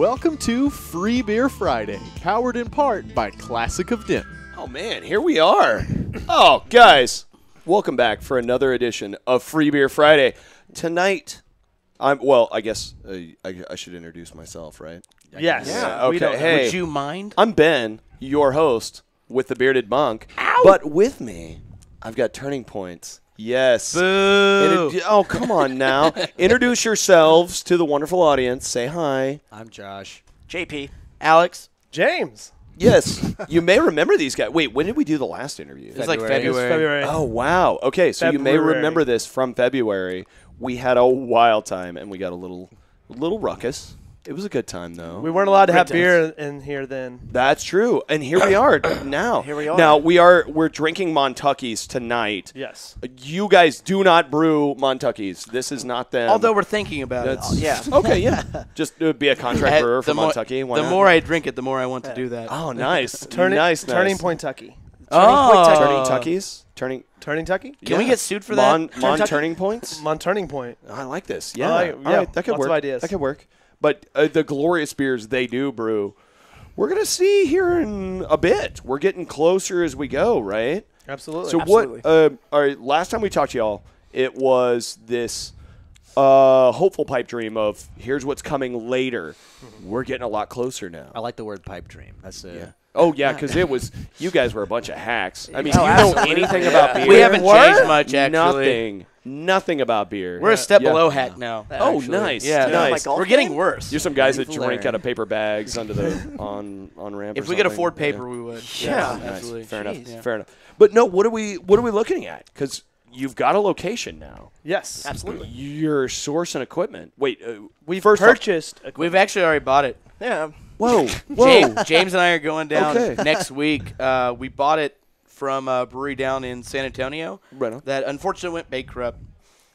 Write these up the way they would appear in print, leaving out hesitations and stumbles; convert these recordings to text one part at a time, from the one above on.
Welcome to Free Beer Friday, powered in part by Classic of Denton. Oh, man, here we are. Oh, guys, welcome back for another edition of Free Beer Friday. Tonight, I guess I should introduce myself, right? Yes. Yeah, okay. Hey, would you mind? I'm Ben, your host with the Bearded Monk. Ow! But with me, I've got Turning Points. Yes. Boo! Oh, come on now. Introduce yourselves to the wonderful audience. Say hi. I'm Josh. JP. Alex. James. Yes, you may remember these guys. Wait, when did we do the last interview? It was like It was February. Oh, wow. Okay, so you may February. remember this from February. We had a wild time, and we got a little ruckus. It was a good time, though. We weren't allowed to have Great beer in here then. That's true. And here we are now. Here we are. Now, we're drinking Montucky's tonight. Yes. You guys do not brew Montucky's. This is not them. Although we're thinking about it. That's, yeah. Okay, yeah. Just be a contract brewer for The more- Montucky. Why The not? more I drink it, the more I want to do that. Oh, nice. Turning nice. Point Tucky. Oh. Turning Tuckies? Turning Tucky? Can we get sued for that? Mon Tucky? Turning Points? Turning Point. I like this. Yeah. yeah, All right, that could lots of work. ideas. That could work. But the glorious beers they do brew, we're going to see here in a bit. We're getting closer as we go, right? Absolutely. So Absolutely. what all right, last time we talked to y'all, it was this hopeful pipe dream of here's what's coming later. We're getting a lot closer now. I like the word pipe dream. That's Yeah. Oh, yeah, because it was – you guys were a bunch of hacks. I mean, Oh, do you know absolutely. anything about beer? We haven't changed much, actually. Nothing about beer. We're a step Yeah. below hack now. Oh, actually. nice. Yeah. Nice. We're getting worse. You're some guys that We've drink out learned. of paper bags under the on ramp. If or we could something. afford paper, Yeah. we would. Yeah. Nice. absolutely. Fair enough. Yeah. Fair enough. But no, what are we looking at? Because you've got a location now. Yes. Absolutely. You're sourcing equipment. Wait, We've first off- purchased. We've actually already bought it. Yeah. Whoa, James and I are going down Okay. next week. We bought it from a brewery down in San Antonio Right on. that unfortunately went bankrupt.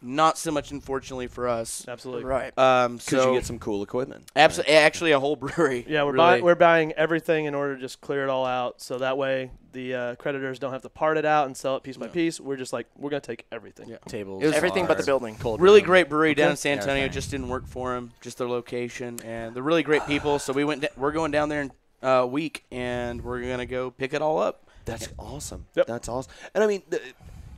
Not so much, unfortunately, for us. Absolutely. Right. Because So you get some cool equipment. actually a whole brewery. Yeah, really. we're buying everything in order to just clear it all out, so that way the creditors don't have to part it out and sell it piece by piece. We're just like we're gonna take everything. Yeah. tables. It was Everything but the bars, building. cold Really room. great brewery down in San Yeah, Antonio. fine. Just didn't work for them. Just their location, and they're really great people. So we're going down there in a week, and we're gonna go pick it all up. That's awesome. Yep. That's awesome. And I mean,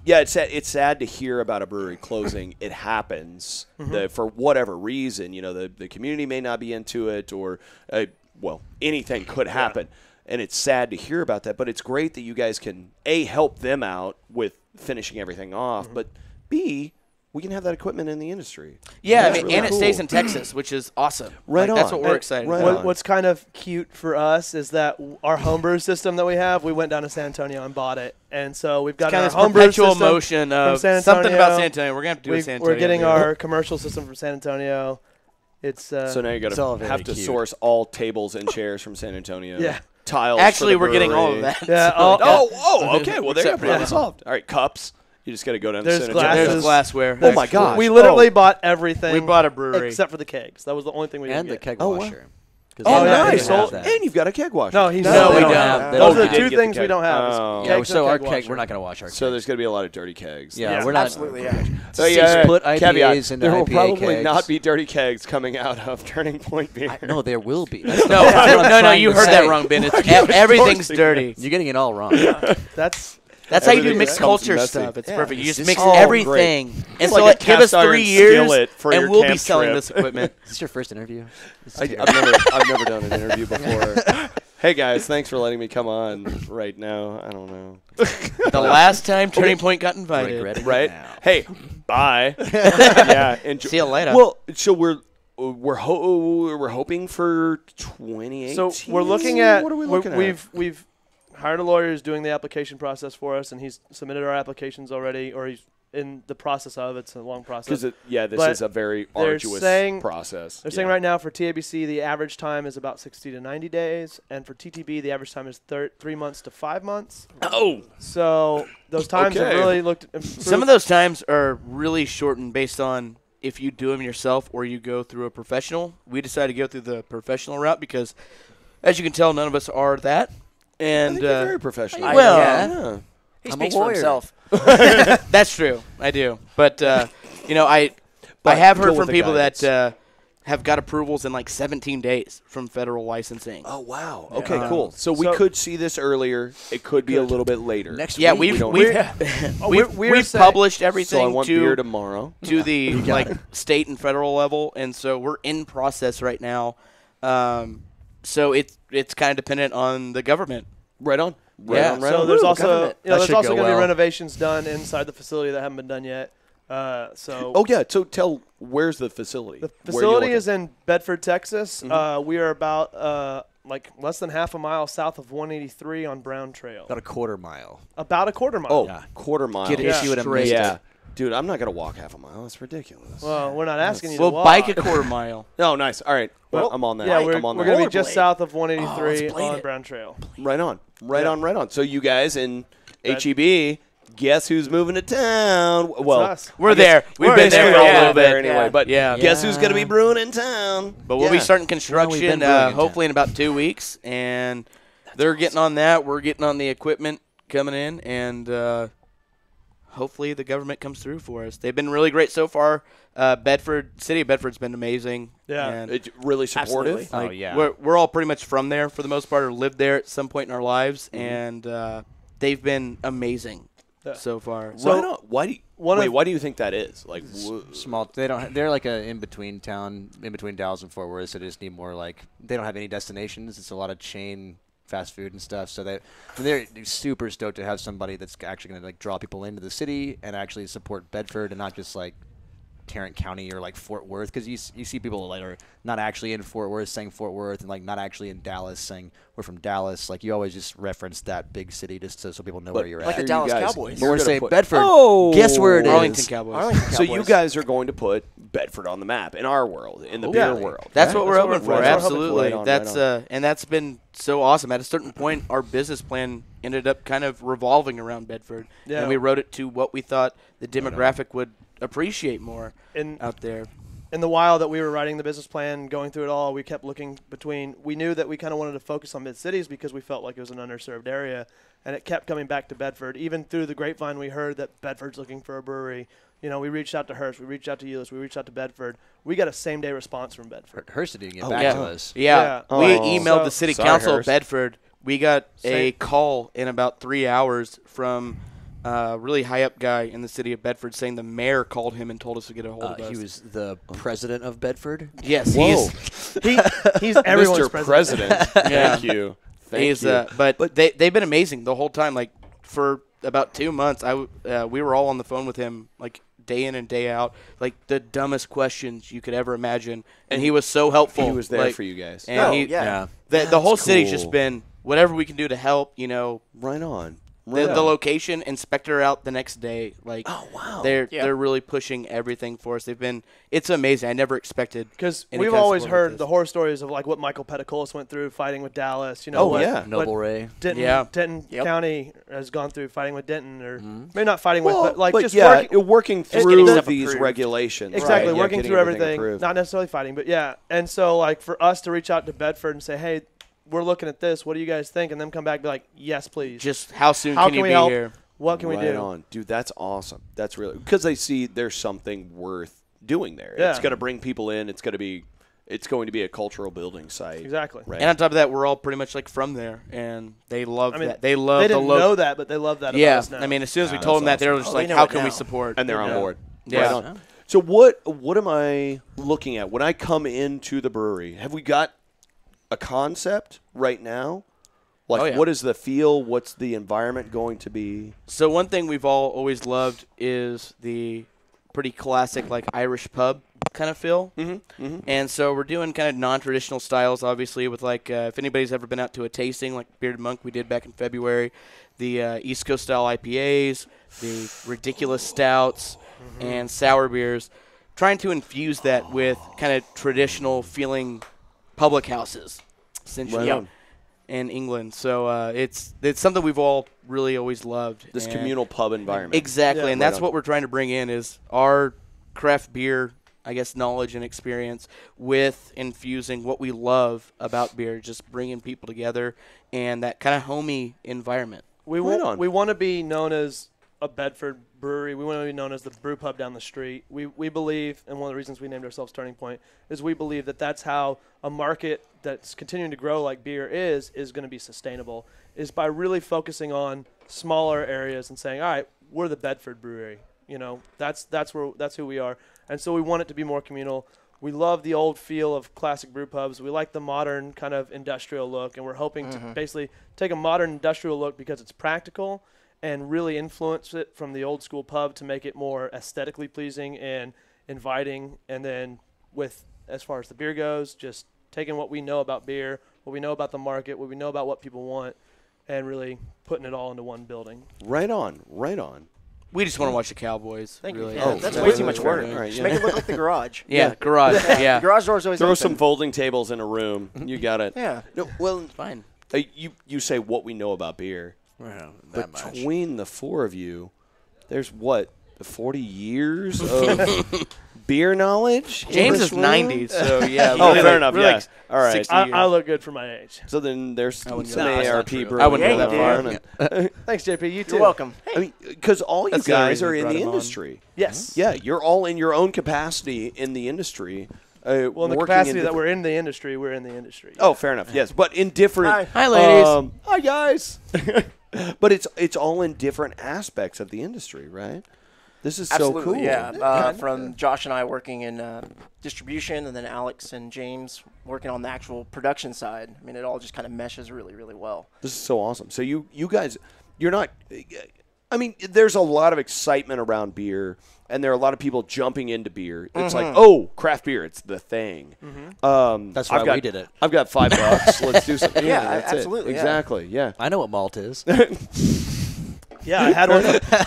yeah, it's sad to hear about a brewery closing. It happens for whatever reason. You know, the community may not be into it, or anything could happen. And it's sad to hear about that. But it's great that you guys can help them out with finishing everything off, but B, we can have that equipment in the industry. Yeah, That's I mean, really and cool. it stays in Texas, which is awesome. Right That's on. what we're And- excited right about. on. What's kind of cute for us is that our homebrew system that we have, we went down to San Antonio and bought it, and so we've got Kind our of this homebrew perpetual system motion from of San something about Antonio. San Antonio. We're gonna have to do a San Antonio. We're getting beer. our commercial system from San Antonio. It's So now you're It's all going to very have to cute. source all tables and chairs from San Antonio. Yeah. Tiles. Actually, for the we're getting all of brewery. that. Yeah, Okay. Well, there you Except go. for- Problem solved. All right, cups. You just got to go down There's to San glasses. Antonio. There's glassware. Oh my gosh. we literally bought everything. We bought a brewery. except for the kegs. That was the only thing we didn't And the get. keg Oh, wow. washer. 'Cause Oh, they yeah, don't they nice. have sold- that. And you've got a keg washer. No, he's No, we not. don't. They Those don't are you the did two get the things we keg. don't have. is Oh. kegs Yeah, and so our keg keg, washer. we're not going to wash our So keg. there's going to be a lot of dirty kegs. Yeah, Yeah, we're not. Absolutely, yeah. So Split IPAs caveat, into there will IPA probably kegs. not be dirty kegs coming out of Turning Point beer. No, there will be. That's No, that's what I'm no, trying you to heard that say. wrong, Ben. Everything's dirty. You're getting it all wrong. That's how you do Everything mixed comes culture messy. stuff. It's Yeah. perfect. You Is just this mix all everything. And It's so like a give us cast iron 3 years, skillet for and your we'll be camp selling trip. this equipment. Is this your first interview? This is I've terrible. never done an interview before. Hey guys, thanks for letting me come on right now. I don't know. The last time Turning Point got invited. Regretting it Right? now. Hey, bye. Yeah. Enjoy. See you later. Well, so we're hoping for 2018. So we're looking at. What are we looking at? We've hired a lawyer who's doing the application process for us, and he's submitted our applications already, or he's in the process of. It's a long process. Because this But is a very they're arduous saying- process. They're saying right now for TABC the average time is about 60 to 90 days, and for TTB the average time is 3 months to 5 months. Oh, So those times have Okay. really looked. Some of those times are really shortened based on if you do them yourself or you go through a professional. We decided to go through the professional route because, as you can tell, none of us are that. I And think you're very professional. well, yeah. He I'm a speaks for lawyer. himself. that's true. I do. But, I But have heard cool from with the people guidance. that have got approvals in like 17 days from federal licensing. Oh wow. Okay, cool. So we So- could see this earlier. It could be a little bit later. Next Yeah, week. we've don't- we've, we're we've saying- published So I everything want beer to tomorrow. the like state and federal level, and so we're in process right now. So it's kind of dependent on the government. Right on. Right Yeah. on. Right So on. there's Woo, also government. you know, That there's should also go going to be well. renovations done inside the facility that haven't been done yet. So Oh yeah. So tell where's the facility? the Where you facility looking? is in Bedford, Texas. We are about like less than half a mile south of 183 on Brown Trail. About a quarter mile. About a quarter mile. Oh, Yeah. quarter mile. Get it Yeah. if you would have Straight. missed Yeah. it. Dude, I'm not gonna walk half a mile. That's ridiculous. Well, we're not asking you We'll to walk. bike a quarter mile. No, nice. All right. Well, I'm on that. Yeah, I'm we're on going that. to be just Rollerblade. south of Oh, 183 let's blade on it. Brown Trail. Right on. Right Yeah. on. Right on. So you guys in HEB, guess who's moving to town? Well, us. We're I guess there. We've We're been there basically for a all little over there bit. anyway. But Yeah. guess who's going to be Yeah. brewing in town? But we'll be Yeah. starting been construction brewing in hopefully in about 2 weeks, and they're getting on that. We're getting on the equipment coming in, and hopefully the government comes through for us. They've been really great so far. City of Bedford's been amazing. Yeah. and It's really supportive. Absolutely. like, Oh, yeah. we're all pretty much from there for the most part, or lived there at some point in our lives, Mm-hmm. and they've been amazing Yeah. so far. So, right on. Why do you, one wait? of- Why do you think that is? Like, Small. They don't. They're like a in between town, in between Dallas and Fort Worth. So they just need more like. They don't have any destinations. It's a lot of chain fast food and stuff. So they're super stoked to have somebody that's actually going to like draw people into the city and actually support Bedford and not just like Tarrant County or like Fort Worth, because you see people that are not actually in Fort Worth saying Fort Worth and like not actually in Dallas saying we're from Dallas. Like you always just reference that big city just so people know where you're Like at. the you Dallas guys- Cowboys. you're But we're gonna saying put- Bedford. Oh! Guess where it is? Arlington Cowboys. So you guys are going to put Bedford on the map in our world, in the Yeah. beer world. That's Yeah. what we're That's hoping what for. we're- that's what we're hoping Absolutely. for. Right on, That's right and that's been so awesome. At a certain point, our business plan ended up kind of revolving around Bedford, Yeah. and we wrote it to what we thought the demographic would appreciate more In out there. in the while that we were writing the business plan, going through it all, we kept looking between. We knew that we kind of wanted to focus on mid cities because we felt like it was an underserved area, and it kept coming back to Bedford. Even through the grapevine, we heard that Bedford's looking for a brewery. You know, we reached out to Hearst, we reached out to Euless, we reached out to Bedford. We got a same day response from Bedford. Hurston didn't get Oh, back yeah. to us. Yeah, Yeah. we Oh. emailed So- the city Sorry, council of Hurst. Bedford. We got a Same. call in about 3 hours from a really high up guy in the city of Bedford saying the mayor called him and told us to get a hold of us. He was the president of Bedford. yes, Whoa. He's everyone's Mr. President. Thank you. Thank He's, you. but they've been amazing the whole time. Like for about 2 months, we were all on the phone with him like day in and day out, like the dumbest questions you could ever imagine, and he was so helpful. He was there like, for you guys. And Oh, he, yeah. the whole city's cool. just been whatever we can do to help. You know, Right on. the, Right the on. location, inspect her out the next day. Like, Oh, wow. they're really pushing everything for us. It's amazing. I never expected Because any we've kind of always support like heard this. the horror stories of like what Michael Petticolis went through fighting with Dallas. You know, Oh, what, yeah. Noble what Ray. Denton, Yeah. Denton Yep. County has gone through fighting with Denton, or maybe not fighting with, Well, but like just yeah, working. working getting through stuff these approved. regulations. Exactly, right, yeah, working getting through everything, approved. not necessarily fighting, but yeah. And so, like, for us to reach out to Bedford and say, hey, we're looking at this. What do you guys think? And them come back and be like, yes, please. just how soon How can can you we be help? here? What can we Right do? on. Dude, that's awesome. That's really because they see there's something worth doing there. Yeah. It's going to bring people in. It's going to be a cultural building site. Exactly. Right. And on top of that, we're all pretty much like from there, and they love I mean, that. They love They the didn't know that, but they love that about Yeah, us now. I mean, as soon as we Wow, told them that's that, they were awesome. just Oh, like, they know "How it can we now. support?" and they're on Yeah. board. Yeah. Right on. So what am I looking at when I come into the brewery? Have we got a concept right now? Like, Oh, yeah. what is the feel? What's the environment going to be? So one thing we've all always loved is the pretty classic like Irish pub kind of feel. And so we're doing kind of non-traditional styles, obviously, with like if anybody's ever been out to a tasting like Bearded Monk we did back in February, the East Coast style IPAs, the ridiculous stouts, and sour beers, trying to infuse that with kind of traditional feeling public houses, essentially. Right on. In England, so it's something we've all really always loved. This and- communal pub environment. exactly, Yeah. and Right that's on. what we're trying to bring in is our craft beer, I guess, knowledge and experience with infusing what we love about beer, just bringing people together and that kind of homey environment. we Right want on. we want to be known as a Bedford brewery. We want to be known as the brew pub down the street. We believe, and one of the reasons we named ourselves Turning Point is we believe that that's how a market that's continuing to grow like beer is going to be sustainable, is by really focusing on smaller areas and saying, all right, we're the Bedford brewery. You know, that's who we are. And so we want it to be more communal. We love the old feel of classic brew pubs. We like the modern kind of industrial look, and we're hoping to basically take a modern industrial look because it's practical and really influence it from the old school pub to make it more aesthetically pleasing and inviting. And then with, as far as the beer goes, just taking what we know about beer, what we know about the market, what we know about what people want, and really putting it all into one building. Right on, right on. We just want to watch the Cowboys. Thank really. you. Oh, Yeah, that's yeah. way too much Fair work. enough. All right, Just yeah. make it look like the garage. Yeah, garage. Yeah, Garage door's always Throw open. some folding tables in a room. You got it. Yeah. No, well, fine. you say what we know about beer. Well, that much. Between the four of you, there's what, 40 years of beer knowledge? in James this is room? 90, so yeah. Oh, really fair like- enough. really Yeah. like All right. 60 I look good for my age. So then there's some wouldn't go that far. ARP That's not true. brewing I wouldn't go that going far. on. Thanks, JP. You too. You're welcome. I mean, because all you That's the only guys reason are we in brought the him on. industry. Yes. Yeah, you're all in your own capacity in the industry. Well, in the working capacity that different- we're in the industry, we're in the industry. Oh, fair enough. Yes, but in different. Hi, ladies. Hi, guys. But it's all in different aspects of the industry, right? This is Absolutely, so cool. yeah. From Josh and I working in distribution, and then Alex and James working on the actual production side. I mean, it all just kind of meshes really, really well. This is so awesome. So you guys, you're not. I mean, there's a lot of excitement around beer, and there are a lot of people jumping into beer. It's like, oh, craft beer, it's the thing. That's why I've got, we did it. I've got $5. Let's do something. Yeah, that's it. absolutely, yeah. Exactly. Yeah. I know what malt is. Yeah, I had one.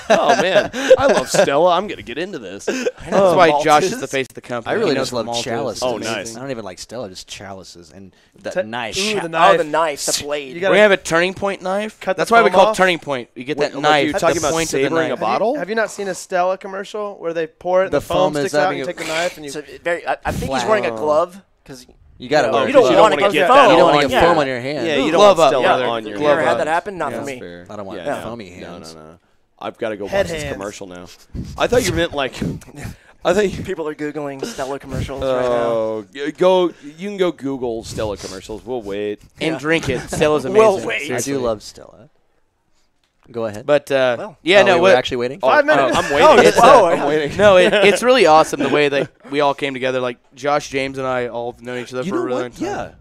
Oh man, I love Stella. I'm gonna get into this. That's why Malt Josh is- is the face of the company. I really He knows just what love malt is. chalices. Oh, nice. I don't even like Stella, just chalices and Ta- that knife. Ooh, the Oh, knife. the knife, the blade. You gotta- We have a turning point knife. Cut the That's why we foam call it off? turning point. You get that What, knife. you're talking the about point of the savoring a knife. bottle? Have you not seen a Stella commercial where they pour it and The the foam foam is sticks out having and you a- take the knife and you... So I think he's Flat. wearing a glove because You got No, to. you don't you don't want wanna to get get that foam. You don't want to on get you. foam on your hand. Yeah, you don't Glove want up, Stella brother. on You your ever hand. had that happen? Not Yeah, for that's me. fair. I don't want Yeah, foamy no, hands. No. I've got to go Head watch this hands. commercial now. I thought you meant like. I think. People are googling Stella commercials right now. Oh, go! You can go Google Stella commercials. We'll wait. And drink it. Stella's amazing. Well, wait. I seriously. do love Stella. Go ahead. But Well. yeah, Oh, no, we what, were actually waiting. 5 minutes. I'm waiting. It's, I'm waiting. no, it's really awesome the way that we all came together. Like Josh, James, and I all have known each other You for a know really what? long time. Yeah.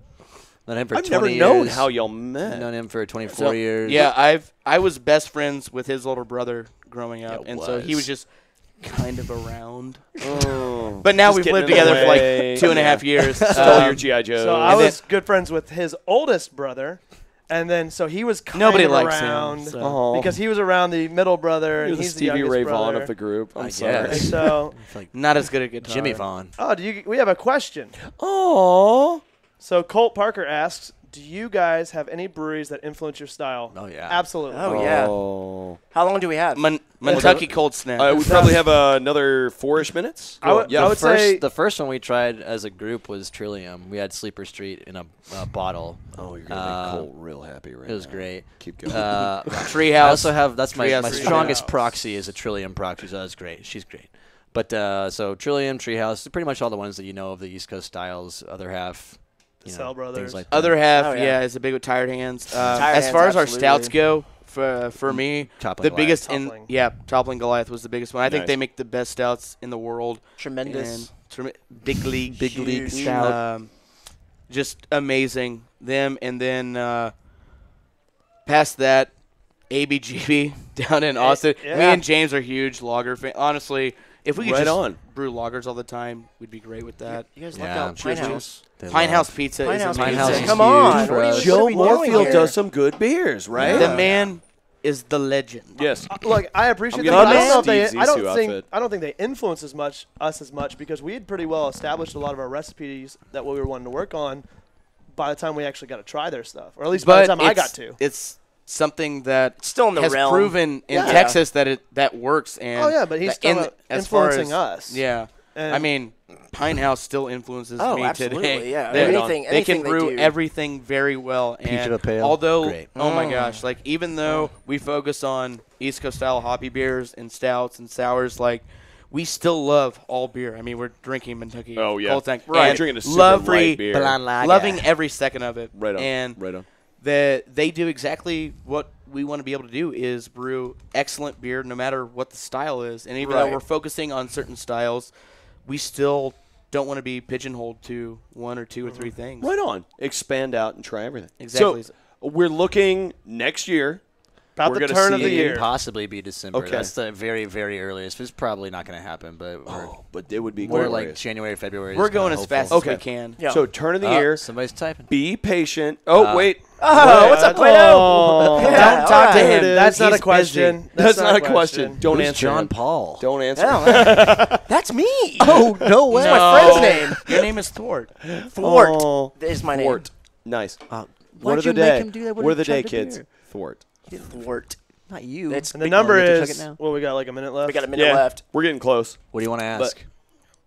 Known him for I've 20 never years. known how y'all I've met. known him for 24 So, years. Yeah, I was best friends with his older brother growing up, Yeah, and so he was. was just kind of around. Oh. But now Just we've getting lived in the together for way. like 2.5 years. Stole your GI Joe. So I and was good friends with his oldest brother, and then so he was kind Nobody of likes around him. So. Oh. because he was around the middle brother, You're and the he's Stevie the youngest Ray brother. Vaughan of the group. I'm I sorry. And guess. so, It's like Not as good at guitar. Jimmy Vaughn. we have a question. Oh. So Colt Parker asks, do you guys have any breweries that influence your style? Oh, yeah. Absolutely. Oh, yeah. Oh. How long do we have? Kentucky Cold Snap. We probably have another 4-ish minutes. I would- yeah. I would say- The first one we tried as a group was Trillium. We had Sleeper Street in a bottle. Oh, you're gonna make Cole real happy right now. It was great. Keep going. Treehouse. I also have that's my Treehouse is strongest Treehouse. proxy is a Trillium proxy. So that's great. She's great. But so Trillium, Treehouse, pretty much all the ones that you know of the East Coast styles. Other half, you Cell know, Brothers. things like that. Other half, Oh, yeah. yeah. is a big with Tired Hands. Tired As Hands, far as our absolutely. stouts go, for me, Toppling the Goliath. biggest Toppling. Toppling Goliath was the biggest one. I think Nice. they make the best stouts in the world. Tremendous. And big league Huge. stout. Just amazing. Them, and then past that, ABGB down in Austin. yeah. Me and James are huge lager fans. Honestly, if we could Right just on. brew lagers all the time, we'd be great with that. You guys Yeah. lucked out Pine Cheers, House. They Pine love- House Pizza Pine is House amazing. Pine House Pizza. is Come huge on. for What are you- us. what are Joe we doing Moorfield here? does some good beers, right? The man is the legend. Yes. Look, I appreciate I'm that. gonna I don't know if Steve they. I don't Zissou think. outfit. I don't think they influence us as much because we had pretty well established a lot of our recipes that we were wanting to work on by the time we actually got to try their stuff, or at least by the time I got to. It's something that Still in the has realm. proven in Yeah. Texas that that works. And Oh yeah, but he's that talking about as far influencing as- us. Yeah. And I mean, Pine House still influences Oh, me absolutely, today. yeah. They, Anything- they can anything they brew do. everything very well. Peach And of a Pale, although, great. oh my gosh, like even though we focus on East Coast style hoppy beers and stouts and sours, like we still love all beer. I mean, we're drinking Kentucky Oh, yeah. Cold Tank. Right. And Drinking a super lovely- light beer. Blonde lager. loving every second of it. Right on. And right on. they do exactly what we want to be able to do is brew excellent beer no matter what the style is. And even though Right. we're focusing on certain styles, we still don't want to be pigeonholed to one or two or three things. Right on. Expand out and try everything. Exactly. So we're looking next year. about we're the gonna turn of see the it year. Possibly be December. Okay. That's the very, very earliest. It's probably not going to happen, but we're But it would be more like glorious. January, February. We're is kinda going as fast hopeful. as Okay. we can. Yeah. So turn of the year. Somebody's typing. Be patient. Oh, wait. Oh, what's up, Plato? Oh. Yeah, Don't talk to all right. him. That's not a He's question. busy. That's not a question. Don't Who's answer John him. Paul? Don't answer. Yeah, that's me. Oh, no way. That's my friend's name. Your name is Thwart. Thwart Oh, is my Thwart. Nice. Why'd Word of the you make day. him do that when Word of he the day, chugged a kids. beer? Thwart. name. Thwart. Not you. It's And the big- number You want me to chug is, it now? well, we got like a minute left. We got a minute left. We're getting close. What do you want to ask?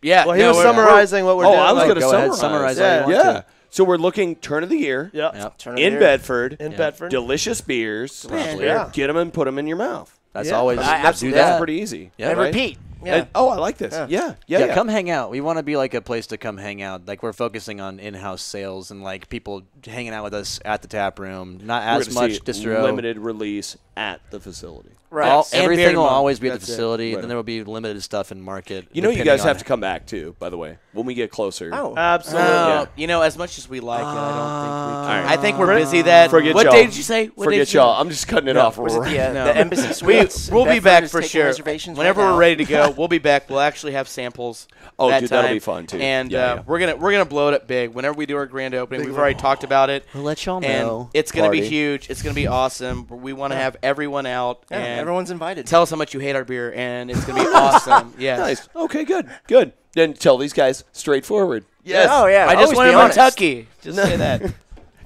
Yeah. Well, he no, was we're- summarizing what we're Oh, doing. I was like, going to go ahead, summarize. summarize all you want Yeah. to. So we're looking turn of the year Yeah. Yep. Turn of the in year. Bedford. In Yeah. Bedford. Delicious beers. Delicious. Yeah. Get them and put them in your mouth. That's Yeah. always That's- do that's that. Pretty easy. Yeah, And right? repeat. Yeah. And- oh, I like this. Yeah. Yeah. Come hang out. We want to be like a place to come hang out. Like we're focusing on in-house sales and like people hanging out with us at the tap room. Not We're as gonna much see distro. limited release at the facility. Right. All, And everything beer will month. always be at the That's it. facility. Right And then on. there will be limited stuff in market. You know, you depending guys have on- to come back too. By the way, when we get closer. Oh. Absolutely. Yeah. You know, as much as we like it, I don't think we can. All right. I think we're busy that. Forget what y'all. day did you say? What day Forget did you y'all. I'm just cutting it off. Was it right. the, No. the Embassy Suites? in We'll be Bedford back is for taking sure. reservations Whenever right we're now. ready to go, we'll be back. We'll actually have samples. Oh, that dude, that'll time. be fun, too. And Yeah. we're gonna blow it up big. Whenever we do our grand opening, we've already talked about it. We'll let y'all And know. it's gonna be Party. huge. It's gonna be awesome. We want to have everyone out Yeah, and everyone's invited. tell us how much you hate our beer, and it's gonna be awesome. Yes. Nice. Okay, good. Good. Then tell these guys straightforward. Yes. Oh, yeah. I just Always wanted be honest. Kentucky. Just say that.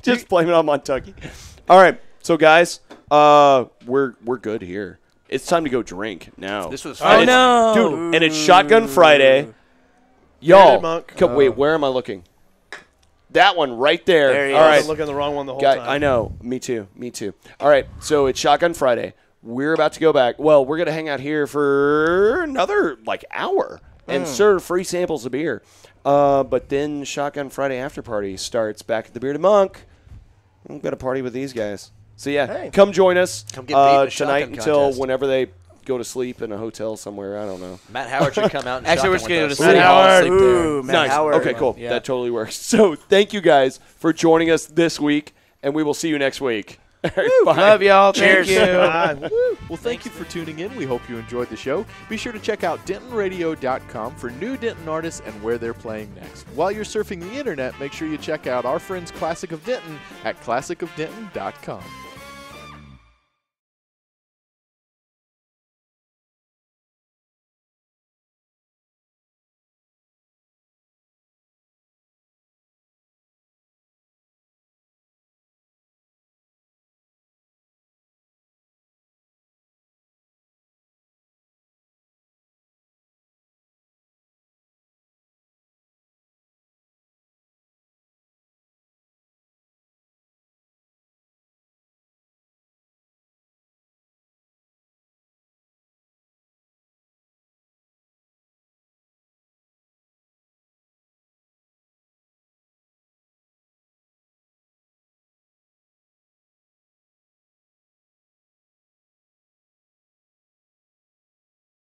Just blame it on Montucky. All right. So, guys, we're good here. It's time to go drink now. This was Oh And it's- no, Dude, and it's Shotgun Friday. Y'all, Bearded Monk. wait, where am I looking? That one right there. There he All is. right. I'm looking at the wrong one the whole Guy, time. I know. Me too. Me too. All right. So it's Shotgun Friday. We're about to go back. Well, we're going to hang out here for another hour and serve free samples of beer. But then Shotgun Friday after party starts back at the Bearded Monk. We've got a party with these guys. So yeah, Hey. come join us Come get beat in a tonight shotgun until contest. whenever they go to sleep in a hotel somewhere. I don't know. Matt Howard should come out and Actually, we're shotgun just gonna with go to us. City Hall. Howard. Sleep there. Ooh, Matt Nice. Howard. Okay, cool. Yeah. That totally works. So thank you guys for joining us this week, and we will see you next week. All right, bye. Love y'all. Thank Cheers. you. Bye. Well, thank you for tuning in. We hope you enjoyed the show. Be sure to check out DentonRadio.com for new Denton artists and where they're playing next. While you're surfing the internet, make sure you check out our friends Classic of Denton at ClassicofDenton.com.